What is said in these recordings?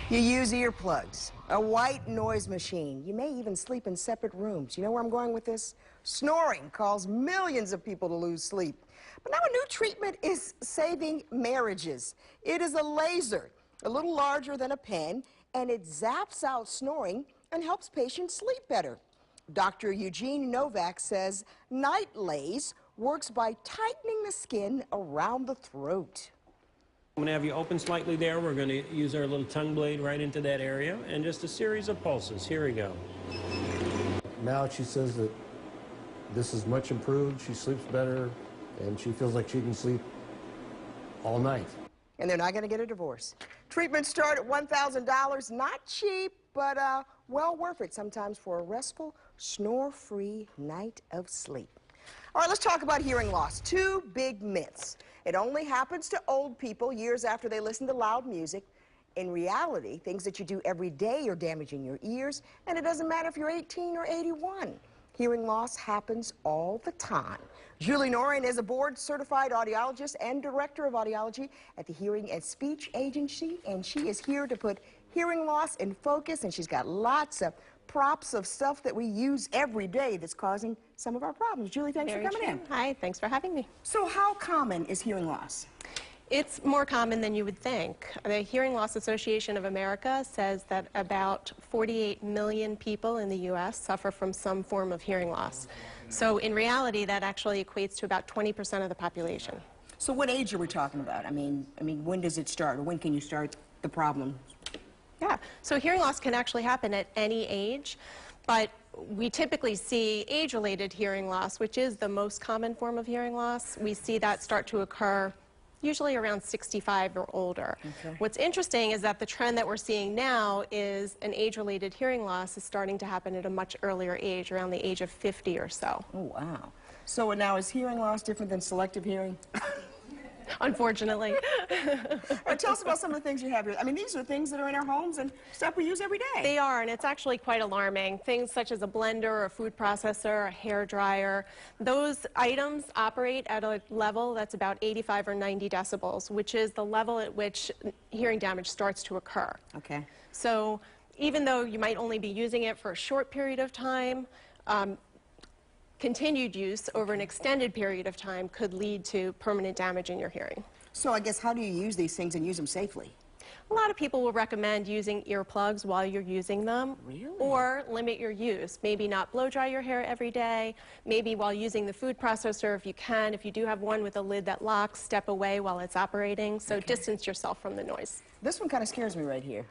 You use earplugs, a white noise machine. You may even sleep in separate rooms. You know where I'm going with this? Snoring calls millions of people to lose sleep. But now a new treatment is saving marriages. It is a laser, a little larger than a pen, and it zaps out snoring and helps patients sleep better. Dr. Eugene Novak says Night Laze works by tightening the skin around the throat. I'm going to have you open slightly there. We're going to use our little tongue blade right into that area and just a series of pulses. Here we go. Now she says that this is much improved. She sleeps better and she feels like she can sleep all night. And they're not going to get a divorce. Treatments start at $1,000. Not cheap, but well worth it sometimes for a restful, snore-free night of sleep. All right, let's talk about hearing loss. Two big myths. It only happens to old people years after they listen to loud music. In reality, things that you do every day are damaging your ears, and it doesn't matter if you're 18 or 81. Hearing loss happens all the time. Julie Norin is a board-certified audiologist and director of audiology at the Hearing and Speech Agency, and she is here to put hearing loss in focus, and she's got lots of props of stuff that we use every day that's causing some of our problems. Julie, thanks for coming in. Hi, thanks for having me. So how common is hearing loss? It's more common than you would think. The Hearing Loss Association of America says that about 48 million people in the U.S. suffer from some form of hearing loss. So in reality, that actually equates to about 20% of the population. So what age are we talking about? I mean, when does it start, or when can you start the problem? Yeah, so hearing loss can actually happen at any age, but we typically see age-related hearing loss, which is the most common form of hearing loss. We see that start to occur usually around 65 or older. Okay. What's interesting is that the trend that we're seeing now is an age-related hearing loss is starting to happen at a much earlier age, around the age of 50 or so. Oh, wow. So now is hearing loss different than selective hearing? Unfortunately. Tell us about some of the things you have here. I mean, these are things that are in our homes and stuff we use every day. They are, and it's actually quite alarming. Things such as a blender, a food processor, a hair dryer, those items operate at a level that's about 85 or 90 decibels, which is the level at which hearing damage starts to occur. Okay. So even though you might only be using it for a short period of time, continued use over an extended period of time could lead to permanent damage in your hearing. So I guess how do you use these things and use them safely? A lot of people will recommend using earplugs while you're using them. Really? Or limit your use. Maybe not blow dry your hair every day. Maybe while using the food processor, if you can. If you do have one with a lid that locks, step away while it's operating. So distance yourself from the noise. This one kind of scares me right here.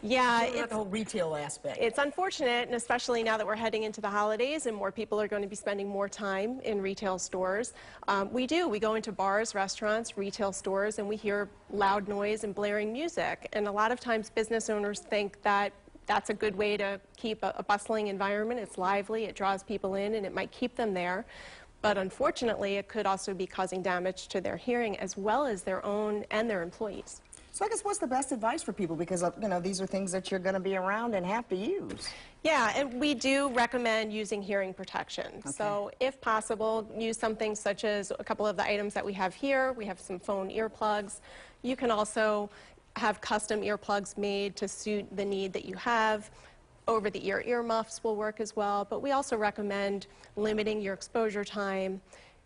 Yeah, it's the whole retail aspect. It's unfortunate, and especially now that we're heading into the holidays and more people are going to be spending more time in retail stores. We go into bars, restaurants, retail stores, and we hear loud noise and blaring music. And a lot of times business owners think that that's a good way to keep a bustling environment. It's lively, it draws people in, and it might keep them there. But unfortunately, it could also be causing damage to their hearing as well as their own and their employees. So I guess what's the best advice for people? Because, you know, these are things that you're going to be around and have to use. Yeah, and we do recommend using hearing protection. Okay. So if possible, use something such as a couple of the items that we have here. We have some phone earplugs. You can also have custom earplugs made to suit the need that you have. Over-the-ear earmuffs will work as well, but we also recommend limiting your exposure time.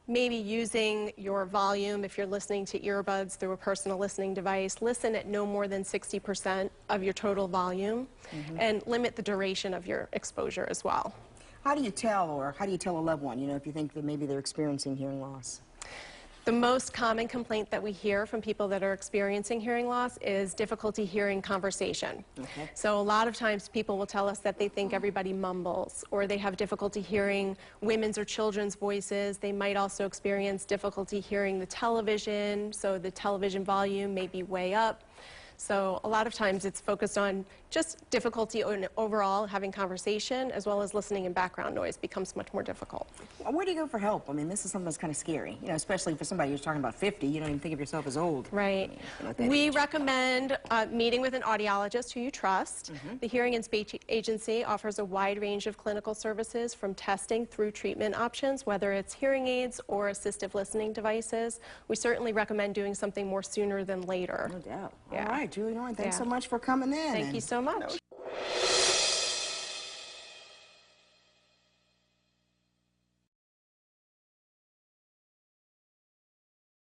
Maybe using your volume, if you're listening to earbuds through a personal listening device, listen at no more than 60% of your total volume, and limit the duration of your exposure as well. How do you tell a loved one, you know, if you think that maybe they're experiencing hearing loss? The most common complaint that we hear from people that are experiencing hearing loss is difficulty hearing conversation. Okay. So a lot of times people will tell us that they think everybody mumbles, or they have difficulty hearing women's or children's voices. They might also experience difficulty hearing the television, so the television volume may be way up. So a lot of times it's focused on just difficulty overall having conversation, as well as listening and background noise becomes much more difficult. Where do you go for help? I mean, this is something that's kind of scary, you know, especially for somebody who's talking about 50. You don't even think of yourself as old. Right. We recommend meeting with an audiologist who you trust. The Hearing and Speech Agency offers a wide range of clinical services, from testing through treatment options, whether it's hearing aids or assistive listening devices. We certainly recommend doing something more sooner than later. No doubt. Yeah. All right. right, Julie Norin, thanks Yeah. so much for coming in. Thank you so much.